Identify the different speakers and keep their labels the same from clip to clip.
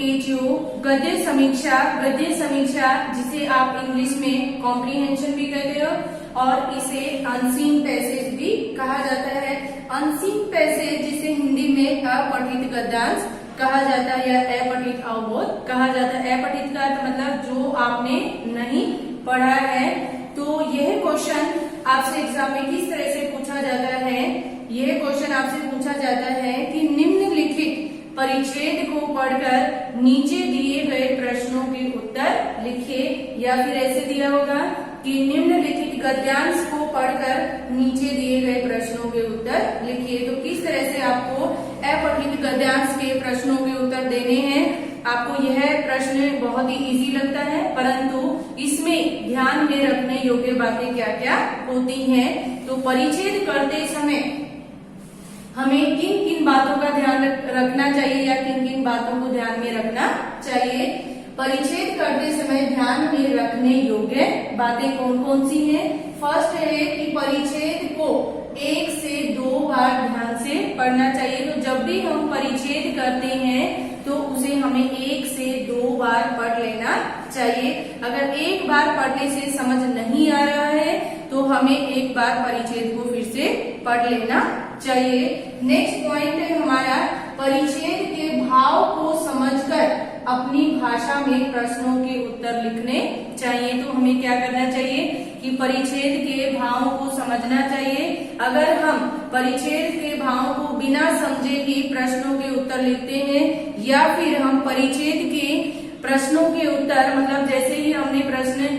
Speaker 1: के जो गद्य समीक्षा जिसे आप इंग्लिश में कॉम्प्रीहेंशन भी कहते हो और इसे अनसीन पैसेज भी कहा जाता है। अनसीन पैसेज जिसे हिंदी में अपठित गद्यांश कहा जाता है या अपठित अवबोध कहा जाता है। अपठित का मतलब जो आपने नहीं पढ़ा है। तो यह क्वेश्चन आपसे एग्जाम में किस तरह से पूछा जाता है, यह क्वेश्चन आपसे पूछा जाता है कि निम्नलिखित परिच्छेद को पढ़कर नीचे दिए गए प्रश्नों के उत्तर लिखिए, या फिर ऐसे दिया होगा कि निम्नलिखित गद्यांश को पढ़कर नीचे दिए गए प्रश्नों के उत्तर लिखिए। तो किस तरह से आपको अपठित गद्यांश के प्रश्नों के उत्तर देने हैं। आपको यह प्रश्न बहुत ही इजी लगता है, परंतु इसमें ध्यान में रखने योग्य बातें क्या क्या होती हैं। तो परिच्छेद करते समय हमें किन किन बातों का ध्यान रखना चाहिए या किन किन बातों को ध्यान में रखना चाहिए। परिच्छेद करते समय ध्यान में रखने योग्य बातें कौन कौन सी हैं। फर्स्ट है कि परिच्छेद को 1 से 2 बार ध्यान से पढ़ना चाहिए। तो जब भी हम परिच्छेद करते हैं तो उसे हमें 1 से 2 बार पढ़ लेना चाहिए। अगर एक बार पढ़ने से समझ नहीं आ रहा है तो हमें एक बार परिच्छेद को फिर से पढ़ लेना चाहिए। नेक्स्ट पॉइंट है हमारा, परिच्छेद के भाव को समझकर अपनी भाषा में प्रश्नों के उत्तर लिखने चाहिए। तो हमें क्या करना चाहिए कि परिच्छेद के भावों को समझना चाहिए। अगर हम परिच्छेद के भावों को बिना समझे ही प्रश्नों के उत्तर लिखते हैं या फिर हम परिच्छेद के प्रश्नों के उत्तर मतलब जैसे ही हमने प्रश्न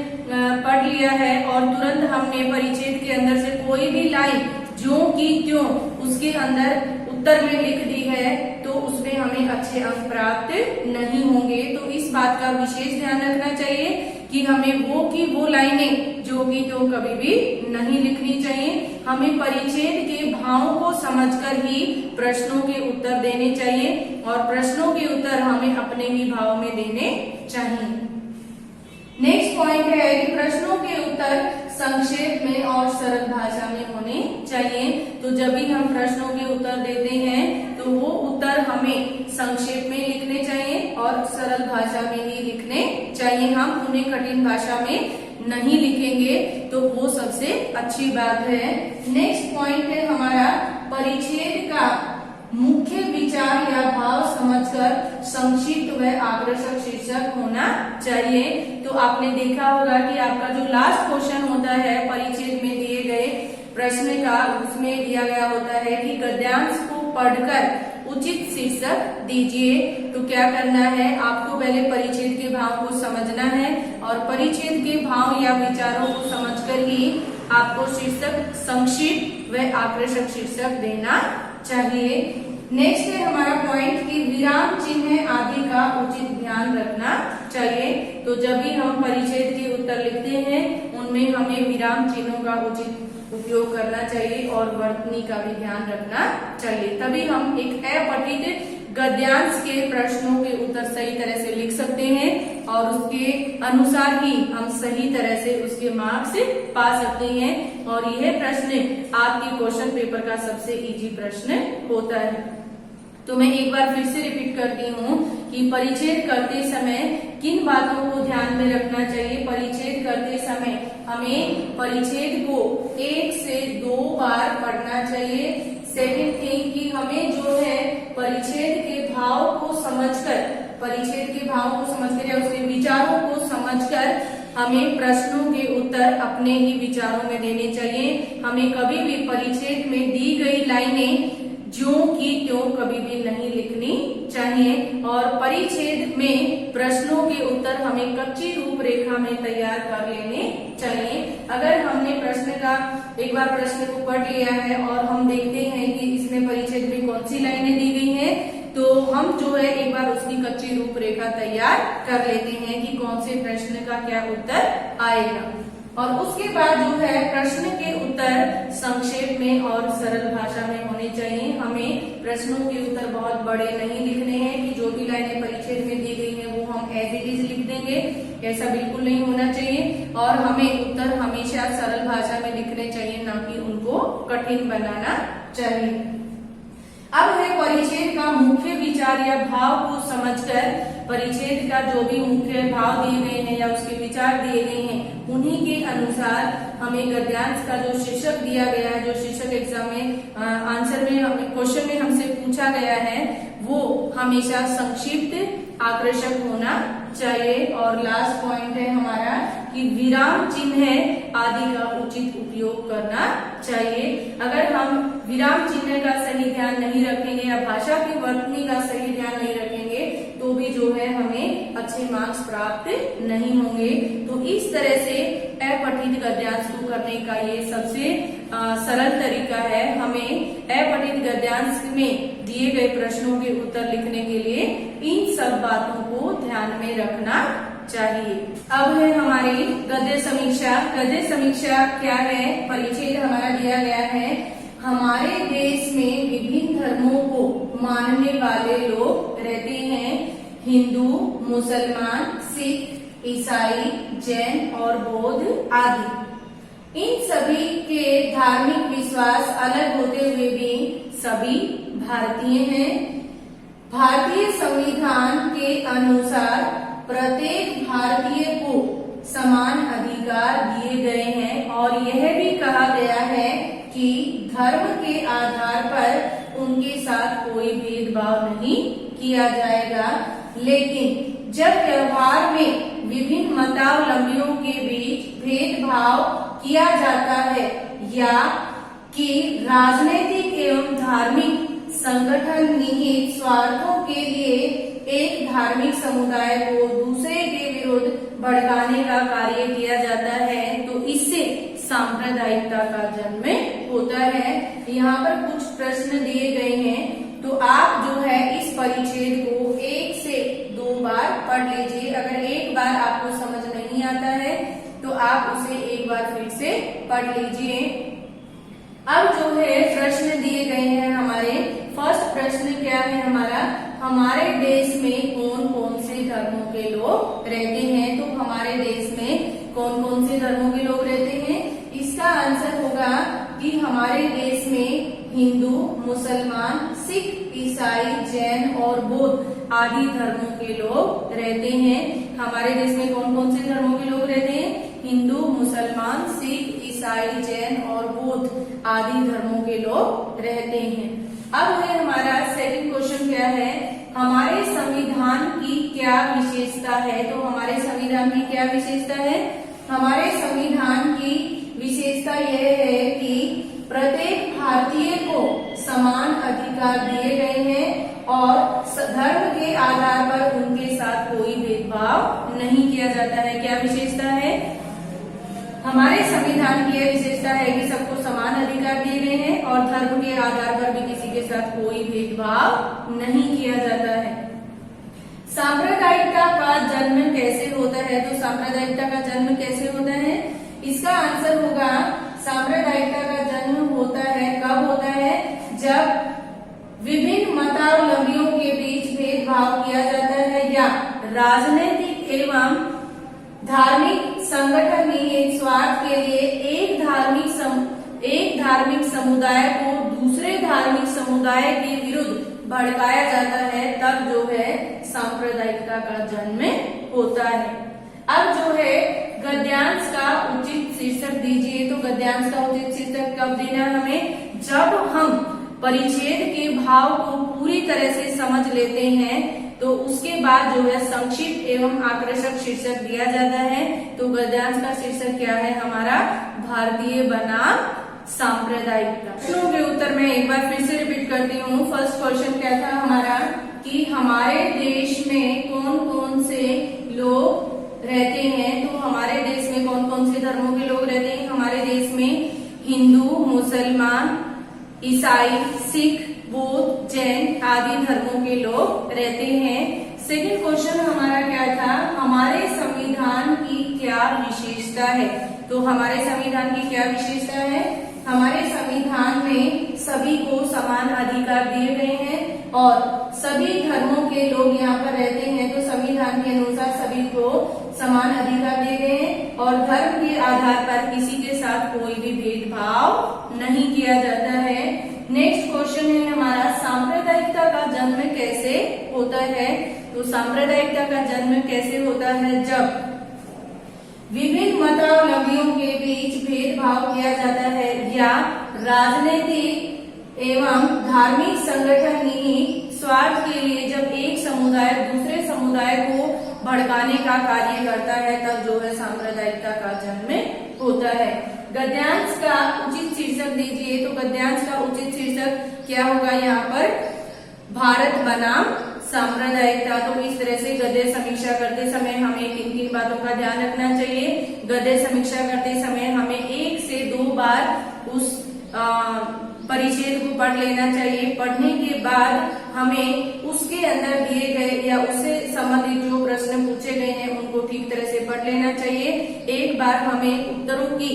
Speaker 1: पढ़ लिया है और तुरंत हमने परिच्छेद के अंदर से कोई भी लाइन जो की त्यों उसके अंदर उत्तर में लिख दी है तो उसमें हमें अच्छे अंक प्राप्त नहीं होंगे। तो इस बात का विशेष ध्यान रखना चाहिए कि हमें वो की वो लाइनें जो की तो कभी भी नहीं लिखनी चाहिए। हमें परिच्छेद के भावों को समझकर ही प्रश्नों के उत्तर देने चाहिए और प्रश्नों के उत्तर हमें अपने ही भाव में देने चाहिए। नेक्स्ट पॉइंट है कि प्रश्नों के उत्तर संक्षेप में और सरल भाषा में होने चाहिए। तो जब भी हम प्रश्नों के उत्तर देते हैं तो वो उत्तर हमें संक्षेप में लिखने चाहिए और सरल भाषा में ही लिखने चाहिए। हम उन्हें कठिन भाषा में नहीं लिखेंगे तो वो सबसे अच्छी बात है। नेक्स्ट पॉइंट है हमारा, परिच्छेद का मुख्य विचार या भाव समझकर संक्षिप्त व आकर्षक शीर्षक होना चाहिए। तो आपने देखा होगा कि आपका जो लास्ट क्वेश्चन होता है परिच्छेद में दिए गए प्रश्न का, उसमें दिया गया होता है कि गद्यांश को पढ़कर उचित शीर्षक दीजिए। तो क्या करना है, आपको पहले परिच्छेद के भाव को समझना है और परिच्छेद के भाव या विचारों को समझकर ही आपको शीर्षक संक्षिप्त व आकर्षक शीर्षक देना चाहिए। नेक्स्ट है हमारा पॉइंट कि विराम चिन्ह आदि का उचित ध्यान रखना चाहिए। तो जब भी हम परिच्छेद के उत्तर लिखते हैं उनमें हमें विराम चिन्हों का उचित उपयोग करना चाहिए और वर्तनी का भी ध्यान रखना चाहिए। तभी हम एक अपठित गद्यांश के प्रश्नों के उत्तर सही तरह से लिख सकते हैं और उसके अनुसार ही हम सही तरह से उसके मार्क्स पा सकते हैं। और यह प्रश्न आपके क्वेश्चन पेपर का सबसे इजी प्रश्न होता है। तो मैं एक बार फिर से रिपीट करती हूँ कि परिच्छेद करते समय किन बातों को ध्यान में रखना चाहिए। परिच्छेद करते समय हमें परिच्छेद को 1 से 2 बार पढ़ना चाहिए। सेकेंड थिंग कि हमें जो है परिच्छेद के भाव को समझकर, परिच्छेद के भाव को समझकर या उसके विचारों को समझकर हमें प्रश्नों के उत्तर अपने ही विचारों में देने चाहिए। हमें कभी भी परिच्छेद में दी गई लाइनें जो की त्यों कभी भी नहीं लिखनी चाहिए और परिच्छेद में प्रश्नों के उत्तर हमें कच्ची रूपरेखा में तैयार कर लेने चाहिए। अगर हमने प्रश्न का एक बार प्रश्न को पढ़ लिया है और हम देखते हैं कि इसमें परिच्छेद में कौन सी लाइनें दी गई हैं तो हम जो है एक बार उसकी कच्ची रूपरेखा तैयार कर लेते हैं कि कौन से प्रश्न का क्या उत्तर आएगा। और उसके बाद जो है प्रश्न के उत्तर संक्षेप में और सरल भाषा में होने चाहिए। हमें प्रश्नों के उत्तर बहुत बड़े नहीं लिखने हैं कि जो भी लाइनें परिच्छेद में दी गई हैं वो हम एज इट इज लिख देंगे, ऐसा बिल्कुल नहीं होना चाहिए। और हमें उत्तर हमेशा सरल भाषा में लिखने चाहिए, ना कि उनको कठिन बनाना चाहिए। अब है परिच्छेद का मुख्य विचार या भाव को समझकर परिच्छेद का जो भी मुख्य भाव दिए गए हैं या उसके विचार दिए गए हैं उन्हीं के अनुसार हमें गद्यांश का जो शीर्षक दिया गया है, जो शीर्षक एग्जाम में आंसर में क्वेश्चन में हमसे पूछा गया है, वो हमेशा संक्षिप्त आकर्षक होना चाहिए। और लास्ट पॉइंट है हमारा कि विराम चिन्ह आदि का उचित उपयोग करना चाहिए। अगर हम विराम चिन्ह का सही ध्यान नहीं रखेंगे या भाषा की वर्तनी का सही ध्यान नहीं रखेंगे तो भी जो है हमें अच्छे मार्क्स प्राप्त नहीं होंगे। तो इस तरह से अपठित गद्यांश को करने का ये सबसे सरल तरीका है। हमें अपठित गद्यांश में दिए गए प्रश्नों के उत्तर लिखने के लिए इन सब बातों को ध्यान में रखना चाहिए। अब है हमारी गद्य समीक्षा। गद्य समीक्षा क्या है? परिच्छेद हमारा दिया गया है, हमारे देश में विभिन्न धर्मों को मानने वाले लोग रहते हैं, हिंदू, मुसलमान, सिख, ईसाई, जैन और बौद्ध आदि। इन सभी के धार्मिक विश्वास अलग होते हुए भी सभी भारतीय हैं। भारतीय संविधान के अनुसार प्रत्येक भारतीय को समान अधिकार दिए गए हैं और यह भी कहा गया है कि धर्म के आधार पर उनके साथ कोई भेदभाव नहीं किया जाएगा। लेकिन जब व्यवहार में विभिन्न मतावलंबियों के बीच भेदभाव किया जाता है या कि राजनीतिक एवं धार्मिक संगठन निहित स्वार्थों के लिए एक धार्मिक समुदाय को दूसरे के विरुद्ध भड़काने का कार्य किया जाता है तो इससे सांप्रदायिकता का जन्म होता है। यहाँ पर कुछ प्रश्न दिए गए हैं तो आप जो है इस परिच्छेद को 1 से 2 बार पढ़ लीजिए। अगर एक बार आपको समझ नहीं आता है तो आप उसे एक बार फिर से पढ़ लीजिए। अब जो है प्रश्न दिए गए हैं हमारे, फर्स्ट प्रश्न क्या है हमारा, हमारे देश में कौन कौन से धर्मों के लोग रहते हैं। तो हमारे देश में कौन कौन से धर्मों के लोग रहते हैं, इसका आंसर होगा कि हमारे देश में हिंदू, मुसलमान, सिख, ईसाई, जैन और बौद्ध आदि धर्मों के लोग रहते हैं। हमारे देश में कौन कौन से धर्मों के लोग रहते हैं, हिंदू, मुसलमान, सिख, ईसाई, जैन और बौद्ध आदि धर्मों के लोग रहते हैं। अब है हमारा सेकंड क्वेश्चन क्या है, हमारे संविधान की क्या विशेषता है। तो हमारे संविधान की क्या विशेषता है, हमारे संविधान की विशेषता यह है कि प्रत्येक भारतीय को समान अधिकार दिए गए हैं और धर्म के आधार पर उनके साथ कोई भेदभाव नहीं किया जाता है। क्या विशेषता है, हमारे संविधान की यह विशेषता है कि सबको समान अधिकार दिए गए हैं और धर्म के आधार पर भी किसी के साथ कोई भेदभाव नहीं किया जाता है। सांप्रदायिकता का जन्म कैसे होता है। तो सांप्रदायिकता का जन्म कैसे होता है, इसका आंसर होगा सांप्रदायिकता का जन्म होता है, कब होता है, जब विभिन्न मतावलंबियों के बीच भेदभाव किया जाता है या राजनीतिक एवं धार्मिक संगठन निहित स्वार्थ के लिए एक धार्मिक समुदाय को दूसरे धार्मिक समुदाय के विरुद्ध भड़काया जाता है, तब जो है सांप्रदायिकता का जन्म होता है। अब जो है गद्यांश का उचित शीर्षक दीजिए। तो गद्यांश का उचित शीर्षक कब देना हमें, जब हम परिच्छेद के भाव को पूरी तरह से समझ लेते हैं तो उसके बाद जो है संक्षिप्त एवं आकर्षक शीर्षक दिया जाता है। तो गद्यांश का शीर्षक क्या है हमारा, भारतीय बनाम सांप्रदायिकता। प्रश्नों के उत्तर मैं एक बार फिर से रिपीट करती हूँ। फर्स्ट क्वेश्चन क्या था हमारा कि हमारे देश में कौन कौन से लोग रहते हैं। तो हमारे देश में कौन कौन से धर्मों के लोग रहते हैं, हमारे देश में हिंदू, मुसलमान, ईसाई, सिख, बौद्ध, जैन आदि धर्मों के लोग रहते हैं। सेकंड क्वेश्चन हमारा क्या था, हमारे संविधान की क्या विशेषता है। तो हमारे संविधान की क्या विशेषता है, हमारे संविधान में सभी को समान अधिकार दिए गए हैं और सभी धर्मों के लोग यहाँ पर रहते हैं। तो संविधान के अनुसार सभी को समान अधिकार दिए गए हैं और धर्म के आधार पर किसी के साथ कोई भी भेदभाव नहीं किया जाता है। नेक्स्ट क्वेश्चन है हमारा, सांप्रदायिकता का जन्म कैसे होता है। तो सांप्रदायिकता का जन्म कैसे होता है? जब विभिन्न मतावलंबियों के बीच भेदभाव किया जाता है या राजनीतिक एवं धार्मिक संगठन निहित स्वार्थ के लिए जब एक समुदाय दूसरे समुदाय को भड़काने का कार्य करता है, तब जो है सांप्रदायिकता का जन्म होता है। गद्यांश का उचित शीर्षक दीजिए। तो गद्यांश का उचित शीर्षक क्या होगा यहाँ पर? भारत बनाम सांप्रदायिकता। तो इस तरह से गद्य समीक्षा करते समय हमें किन किन बातों का ध्यान रखना चाहिए? गद्य समीक्षा करते समय हमें 1 से 2 बार उस परिच्छेद को पढ़ लेना चाहिए। पढ़ने के बाद हमें उसके अंदर दिए गए या उससे संबंधित जो प्रश्न पूछे गए हैं उनको ठीक तरह से पढ़ लेना चाहिए। एक बार हमें उत्तरों की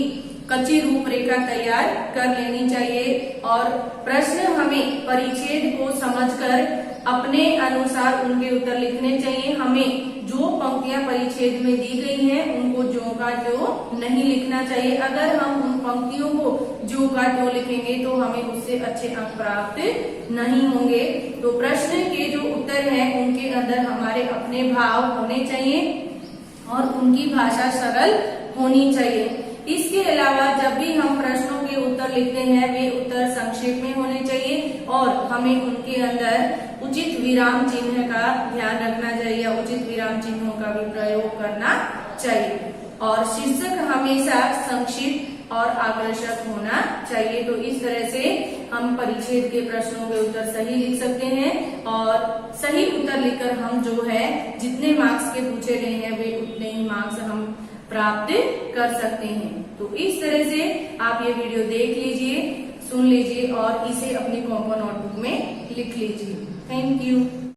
Speaker 1: कच्ची रूपरेखा तैयार कर लेनी चाहिए और प्रश्न हमें परिच्छेद को समझकर अपने अनुसार उनके उत्तर लिखने चाहिए। हमें जो पंक्तियां परिच्छेद में दी गई हैं उनको ज्यों का त्यों नहीं लिखना चाहिए। अगर हम उन पंक्तियों को ज्यों का त्यों लिखेंगे तो हमें उससे अच्छे अंक प्राप्त नहीं होंगे। तो प्रश्न के जो उत्तर हैं उनके अंदर हमारे अपने भाव होने चाहिए और उनकी भाषा सरल होनी चाहिए। इसके अलावा जब भी हम प्रश्नों के उत्तर लिखते हैं वे उत्तर संक्षेप में होने चाहिए और हमें उनके अंदर उचित विराम चिन्ह का ध्यान रखना चाहिए, उचित विराम चिन्हों का भी प्रयोग करना चाहिए और शीर्षक हमेशा संक्षिप्त और आकर्षक होना चाहिए। तो इस तरह से हम परिच्छेद के प्रश्नों के उत्तर सही लिख सकते हैं और सही उत्तर लिखकर हम जो है जितने मार्क्स के पूछे गए हैं वे उतने ही मार्क्स हम प्राप्त कर सकते हैं। तो इस तरह से आप ये वीडियो देख लीजिए, सुन लीजिए और इसे अपनी कॉम्पो नोटबुक में लिख लीजिए। Thank you.